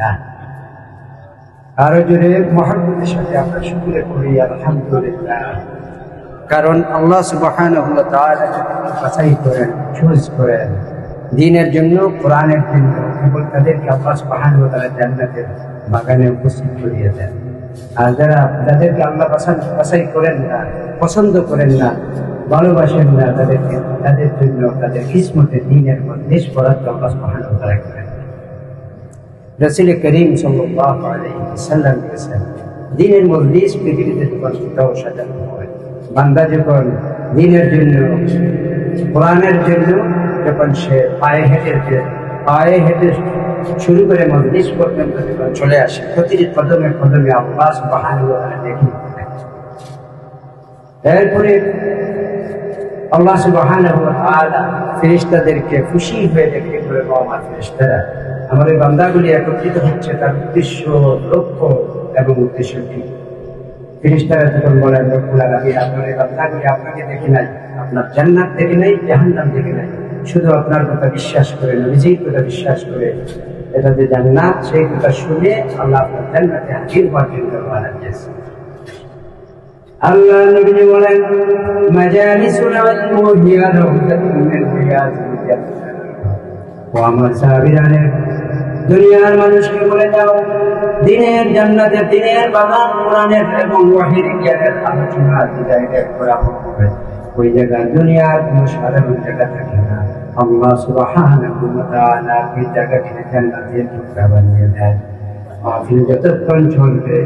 না। আরো জোরে মহব্বতের সাথে আমরা শুকরিয়া করি আলহামদুলিল্লাহ। কারণ আল্লাহ সুবহানাহু ওয়া তাআলা বাছাই করেন, চুজ করেন দ্বীনের জন্য, কোরআনের জন্য, কেবল তাদেরকে আল্লাহ সুবহানাহু ওয়া তাআলা জান্নাতের বাগানে উপস্থিত করিয়ে দেন। আর যাদেরকে আল্লাহ বাছাই করেন না, পছন্দ করেন না, ভালোবাসেন না, তাদের জন্য তাদের কিসমতে দ্বীনের মধ্যে বরাদ্দ আল্লাহ সুবহানাহু ওয়া তাআলা করেন। রাসূল করিম সাল্লাল্লাহু আলাইহি ওয়াসাল্লাম বলেছেন, দ্বীনের মজলিস পৃথিবীতে যখন কোথাও সাজানো হয়, বান্দা যখন দ্বীনের জন্য, কোরআনের জন্য যখন সে পায়ে হেঁটে শুরু করে মজলিস পর্যন্ত যখন চলে আসে, প্রতিটি কদমে কদমে আল্লাহ সুবহানাহু ওয়া তাআলা দেখেন। এরপরে আল্লাহ সুবহানাহু ওয়া তাআলা ফেরেশতাদেরকে খুশি হয়ে দেখে বলে, আমার ফেরেশতারা, আমার এই বান্দাগুলি একত্রিত হচ্ছে, তার উদ্দেশ্য, লক্ষ্য এবং উদ্দেশ্য কি? ফেরেশতারা যখন বলেন, রব্বুল আলামিন, আপনার এই বান্দাগুলি আপনাকে দেখে নাই, আপনার জান্নাত দেখে নাই, জাহান্নাম দেখে নাই, শুধু আপনার কথা বিশ্বাস করে, নবীজির কথা বিশ্বাস করে, এটা যে জান্নাত, সেই কথা শুনে আল্লাহ আপনার জান্নাতে হাজির হওয়ার জন্য রওনা দিয়েছে। আল্লাহ নবী বলেন, মাজালিসুল ইলম হিয়া রাউযাতুন মিন রিয়াদিল জান্নাহ। ও আমার সাহাবীরা, দুনিয়ার মানুষকে বলে দাও, দ্বীনের জান্নাতে, দ্বীনের বাগান, কোরআনের এবং ওহীর জ্ঞানের আলোচনা যে জায়গায় করা হবে, ওই জায়গা দুনিয়ার কোনো সাধারণ জায়গা থাকে না। আল্লাহ সুবহানাহু ওয়া তাআলা ওই জায়গাটিকে জান্নাতের টুকরা বানিয়ে দেন। মাহফিল যতক্ষণ চলবে,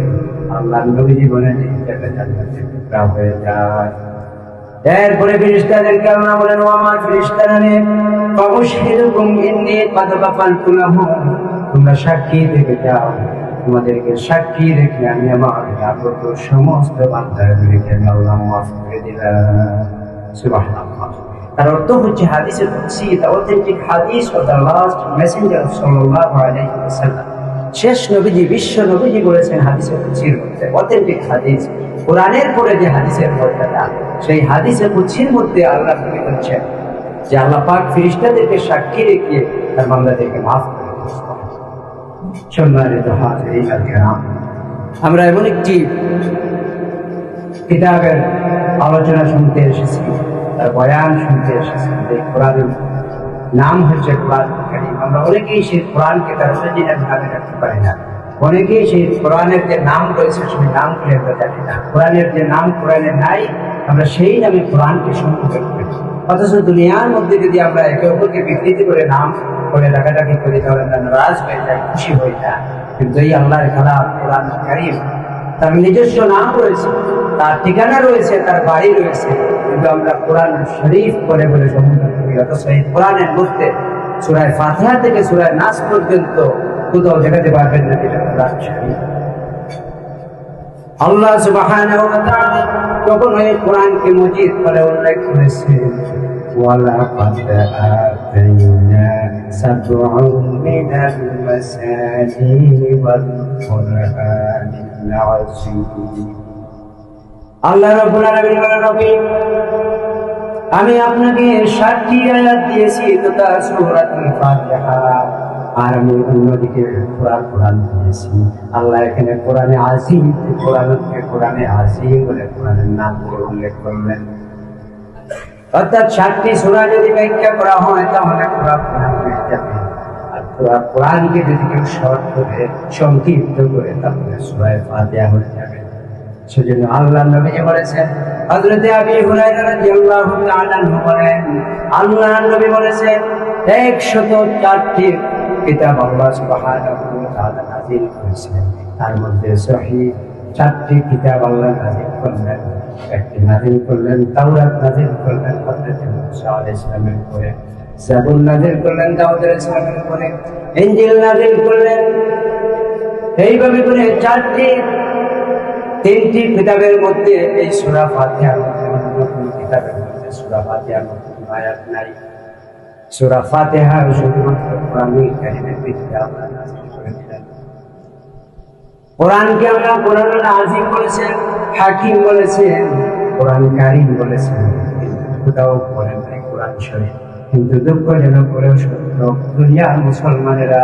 আল্লাহ নবীজি বলেন, এই জায়গা জান্নাতের টুকরা হয়ে যায়। এরপরে ফেরেশতাদেরকে আল্লাহ বলেন, ও আমার ফেরেশতারা, ফাউশহিদুকুম ইন্নী ক্বাদ গাফারতু লাহুম, তোমরা সাক্ষী রেখে যাও, তোমাদেরকে সাক্ষী রেখে আমি আমার আগত সমস্ত বান্দাদেরকে আল্লাহ মাফ করে দিলাম। সুবহানাল্লাহ। তার অর্থ হচ্ছে হাদিসে কুদসি, অথেন্টিক হাদিস অফ দ্য লাস্ট মেসেঞ্জার সাল্লাল্লাহু আলাইহি ওয়াসাল্লাম। শেষ নবীজি, বিশ্ব নবীজি বলেছেন হাদিসে কুদসির মধ্যে, অথেন্টিক হাদিস, কোরআনের পরে যে হাদিসের মর্যাদা, সেই হাদিসে কুদসির মধ্যে আল্লাহ নবী বলছেন যে আল্লাহ পাক ফেরেশতাদেরকে সাক্ষী রেখে তার বান্দাদেরকে মাফ করে দিয়েছেন। সম্মানিত হাজিরিন কিরাম, আমরা এমন একটি কিতাবের আলোচনা শুনতে এসেছি, তার বয়ান শুনতে এসেছি। এই কোরআনের নাম হচ্ছে কোরআন কারীম। আমরা অনেকেই সেই কোরআনকে তার অরিজিনাল নামে রাখতে পারি না। অনেকেই সেই কোরআনের যে নাম রয়েছে, সেই নামগুলি আমরা জানি না। কোরআনের যে নাম কোরআনে নাই, আমরা সেই নামে কোরআনকে সম্বোধন করি। অথচ দুনিয়ার মধ্যে যদি আমরা একে অপরকে বিকৃতি করে নাম করে ডাকাডাকি করি, তাহলে আমরা নারাজ হয়ে যাই, খুশি হয়ে যায়। কিন্তু এই আল্লাহর কালাম কোরআন কারীম, তার নিজস্ব নাম রয়েছে, তার ঠিকানা রয়েছে, তার বাড়ি রয়েছে, কিন্তু আমরা কোরআন শরীফ করে বলে সম্বোধন করি। অথচ এই কোরআনের মধ্যে সূরা ফাতিহা থেকে সূরা নাস পর্যন্ত কোথাও দেখাতে পারবেন না যেটা কোরআন শরীফ। আল্লাহ সুবহানাহু ওয়া তাআলা তখন এই কোরআনকে মজিদ করে উল্লেখ করেছেন, ওয়ালাকাদ আতাইনা সাব'আন মিনাল মাসানি ওয়াল কুরআনিল আযীম। আল্লাহ রাব্বুল আলামিন বলেন, নবী, আমি আপনাকে 7টি আয়াত দিয়েছি তথা সূরাতুল ফাতিহা, আর আমি অন্যদিকে কোরআন দিয়েছি। আল্লাহ এখানে কোরআনে আজিম, কোরআনে আজিম বলে কোরআনের নাম করে উল্লেখ করলেন। অর্থাৎ 7টি সূরা যদি ব্যাখ্যা করা হয়, তাহলে কোরআন হয়ে যাবে। আর কোরআনকে যদি কেউ শর্ট করে, সংক্ষিপ্ত করে, তাহলে সূরা ফাতিহা হয়ে যাবে। সেজন্য আল্লাহ নবী বলেছেন, হযরত আবী হুরায়রা রাদিয়াল্লাহু তাআলা আনহু বলেন, আল্লাহ নবী বলেছেন, 104টি কিতাব আল্লাহ সুবহানাহু ওয়া তাআলা নাযিল করেছেন। তার মধ্যে সহিহ 4টি কিতাব আল্লাহ নাযিল করলেন। একটি নাযিল করলেন তাওরাত, নাযিল করলেন হযরত মুসা আলাইহিস সালামের উপরে, জাবুর নাযিল করলেন দাউদ আলাইহিস সালামের উপরে, ইনজিল নাযিল করলেন। এইভাবে করে 3টি কিতাবের মধ্যে এই সূরা ফাতিহার মধ্যে, কিতাবের মধ্যে সূরা ফাতিহার মধ্যে আয়াত নাই। সূরা ফাতিহা শুধুমাত্র কোরআনুল কারীমের ভিতরে আল্লাহ নাযিল করে দিলেন। কোরআনকে আল্লাহ কোরআনুল আযীম বলেছেন, হাকিম বলেছেন, কোরআন কারীম বলেছেন, কিন্তু কোথাও বলেন নাই কোরআন শরীফ। কিন্তু দুঃখজনক করেও সত্য, দুনিয়ার মুসলমানেরা